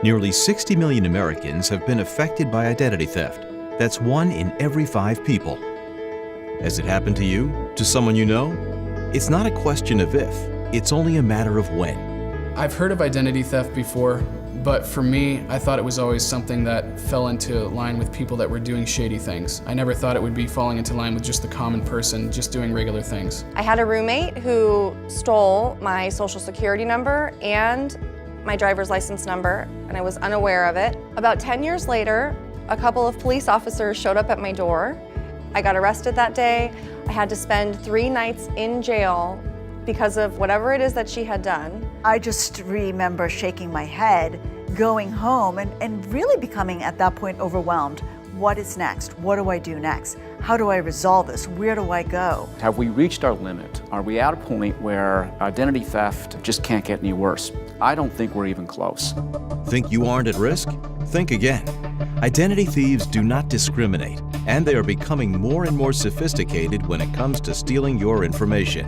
Nearly 60 million Americans have been affected by identity theft. That's 1 in every 5 people. Has it happened to you? To someone you know? It's not a question of if, it's only a matter of when. I've heard of identity theft before, but for me, I thought it was always something that fell into line with people that were doing shady things. I never thought it would be falling into line with just the common person, just doing regular things. I had a roommate who stole my social security number and my driver's license number, and I was unaware of it. About 10 years later, a couple of police officers showed up at my door. I got arrested that day. I had to spend 3 nights in jail because of whatever it is that she had done. I just remember shaking my head, going home, and really becoming at that point overwhelmed. What is next? What do I do next? How do I resolve this? Where do I go? Have we reached our limit? Are we at a point where identity theft just can't get any worse? I don't think we're even close. Think you aren't at risk? Think again. Identity thieves do not discriminate, and they are becoming more and more sophisticated when it comes to stealing your information.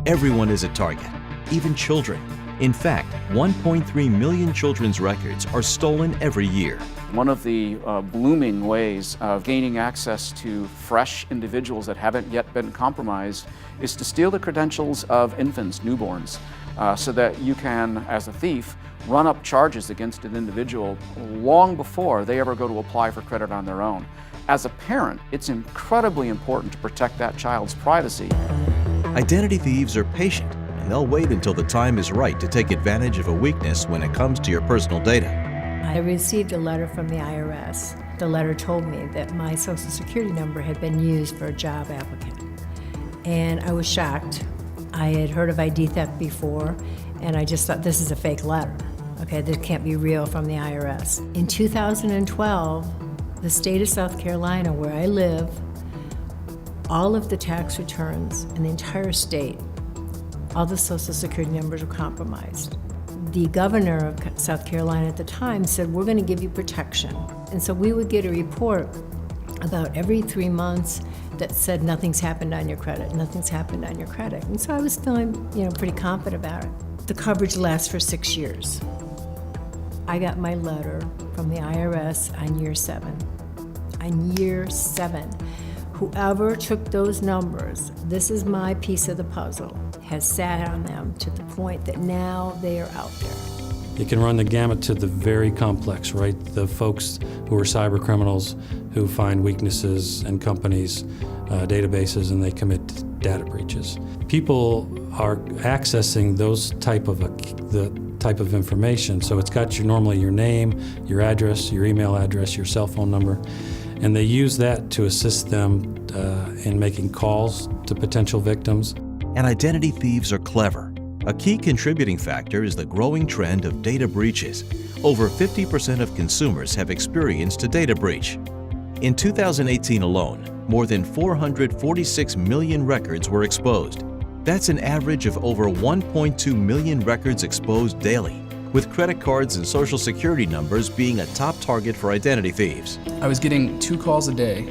Everyone is a target, even children. In fact, 1.3 million children's records are stolen every year. One of the blooming ways of gaining access to fresh individuals that haven't yet been compromised is to steal the credentials of infants, newborns, so that you can, as a thief, run up charges against an individual long before they ever go to apply for credit on their own. As a parent, it's incredibly important to protect that child's privacy. Identity thieves are patient, and they'll wait until the time is right to take advantage of a weakness when it comes to your personal data. I received a letter from the IRS. The letter told me that my social security number had been used for a job applicant. And I was shocked. I had heard of ID theft before, and I just thought, this is a fake letter. Okay, this can't be real from the IRS. In 2012, the state of South Carolina, where I live, all of the tax returns in the entire state, all the social security numbers were compromised. The governor of South Carolina at the time said, we're going to give you protection. And so we would get a report about every 3 months that said nothing's happened on your credit, nothing's happened on your credit. And so I was feeling, pretty confident about it. The coverage lasts for 6 years. I got my letter from the IRS on year 7. On year 7. Whoever took those numbers, this is my piece of the puzzle, has sat on them to the point that now they are out there. It can run the gamut to the very complex, right? The folks who are cyber criminals who find weaknesses in companies' databases and they commit data breaches. People are accessing the type of information. So it's got normally your name, your address, your email address, your cell phone number, and they use that to assist them in making calls to potential victims. And identity thieves are clever. A key contributing factor is the growing trend of data breaches. Over 50% of consumers have experienced a data breach. In 2018 alone, more than 446 million records were exposed. That's an average of over 1.2 million records exposed daily, with credit cards and social security numbers being a top target for identity thieves. I was getting 2 calls a day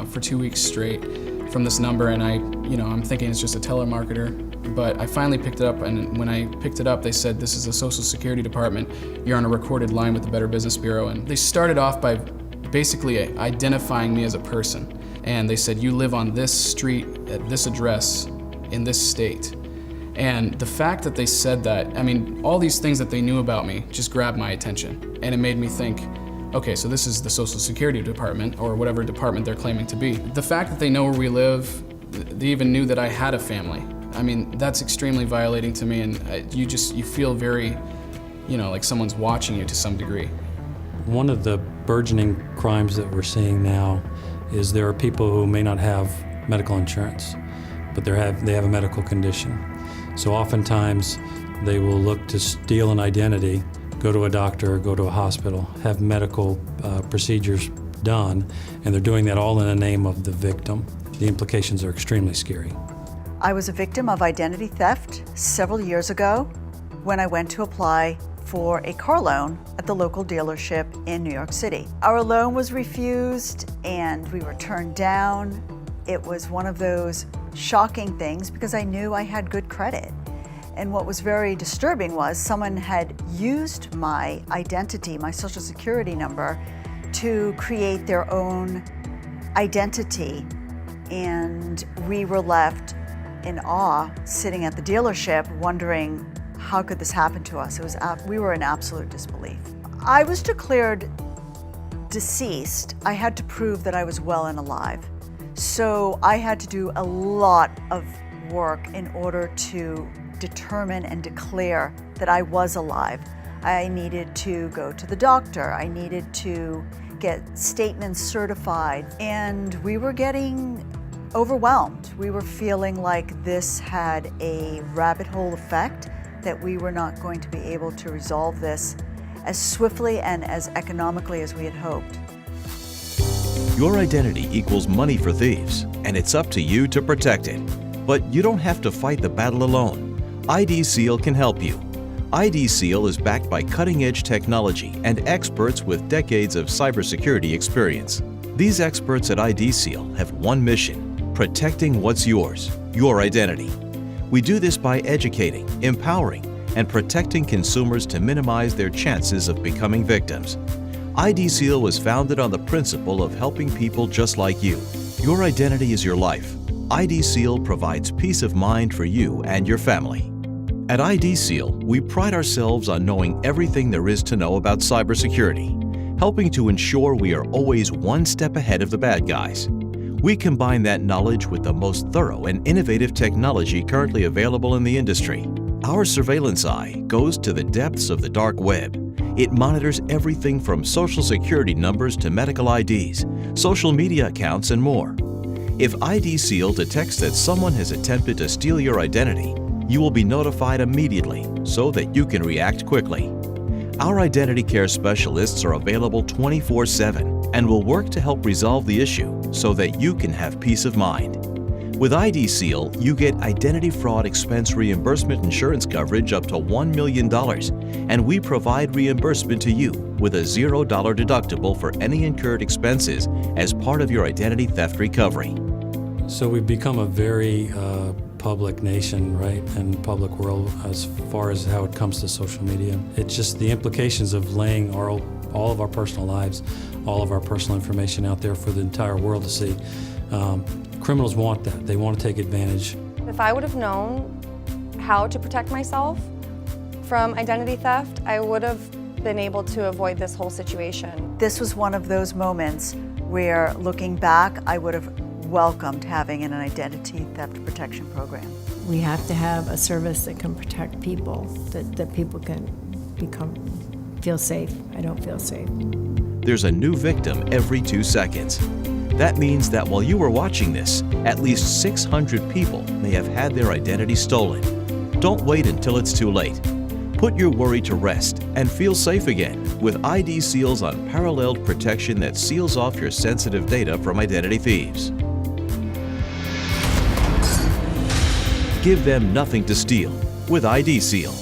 for 2 weeks straight from this number, and I'm thinking it's just a telemarketer. But I finally picked it up, and when I picked it up, they said, this is the Social Security Department. You're on a recorded line with the Better Business Bureau. And they started off by basically identifying me as a person. And they said, you live on this street, at this address, in this state. And the fact that they said that, all these things that they knew about me just grabbed my attention. And it made me think, okay, so this is the Social Security Department, or whatever department they're claiming to be. The fact that they know where we live, they even knew that I had a family. That's extremely violating to me, and you feel very, like someone's watching you to some degree. One of the burgeoning crimes that we're seeing now is there are people who may not have medical insurance, but they have a medical condition. So oftentimes they will look to steal an identity, go to a doctor, go to a hospital, have medical procedures done, and they're doing that all in the name of the victim. The implications are extremely scary. I was a victim of identity theft several years ago when I went to apply for a car loan at the local dealership in New York City. Our loan was refused and we were turned down. It was one of those shocking things because I knew I had good credit. And what was very disturbing was someone had used my identity, my social security number, to create their own identity. And we were left in awe, sitting at the dealership, wondering how could this happen to us? We were in absolute disbelief. I was declared deceased. I had to prove that I was well and alive. So I had to do a lot of work in order to determine and declare that I was alive. I needed to go to the doctor. I needed to get statements certified. And we were getting overwhelmed. We were feeling like this had a rabbit hole effect, that we were not going to be able to resolve this as swiftly and as economically as we had hoped. Your identity equals money for thieves, and it's up to you to protect it. But you don't have to fight the battle alone. ID Seal can help you. ID Seal is backed by cutting-edge technology and experts with decades of cybersecurity experience. These experts at ID Seal have one mission: protecting what's yours, your identity. We do this by educating, empowering, and protecting consumers to minimize their chances of becoming victims. ID Seal was founded on the principle of helping people just like you. Your identity is your life. ID Seal provides peace of mind for you and your family. At ID Seal, we pride ourselves on knowing everything there is to know about cybersecurity, helping to ensure we are always one step ahead of the bad guys. We combine that knowledge with the most thorough and innovative technology currently available in the industry. Our surveillance eye goes to the depths of the dark web. It monitors everything from social security numbers to medical IDs, social media accounts, and more. If ID Seal detects that someone has attempted to steal your identity, you will be notified immediately so that you can react quickly. Our identity care specialists are available 24/7 and will work to help resolve the issue so that you can have peace of mind. With ID Seal, you get identity fraud expense reimbursement insurance coverage up to $1 million, and we provide reimbursement to you with a $0 deductible for any incurred expenses as part of your identity theft recovery. So we've become a very public nation, right, and public world as far as how it comes to social media. It's just the implications of laying all of our personal lives, all of our personal information out there for the entire world to see. Criminals want that. They want to take advantage. If I would have known how to protect myself from identity theft, I would have been able to avoid this whole situation. This was one of those moments where, looking back, I would have welcomed having an identity theft protection program. We have to have a service that can protect people, that people can feel safe. I don't feel safe. There's a new victim every 2 seconds. That means that while you were watching this, at least 600 people may have had their identity stolen. Don't wait until it's too late. Put your worry to rest and feel safe again with ID Seal's unparalleled protection that seals off your sensitive data from identity thieves. Give them nothing to steal with ID Seal.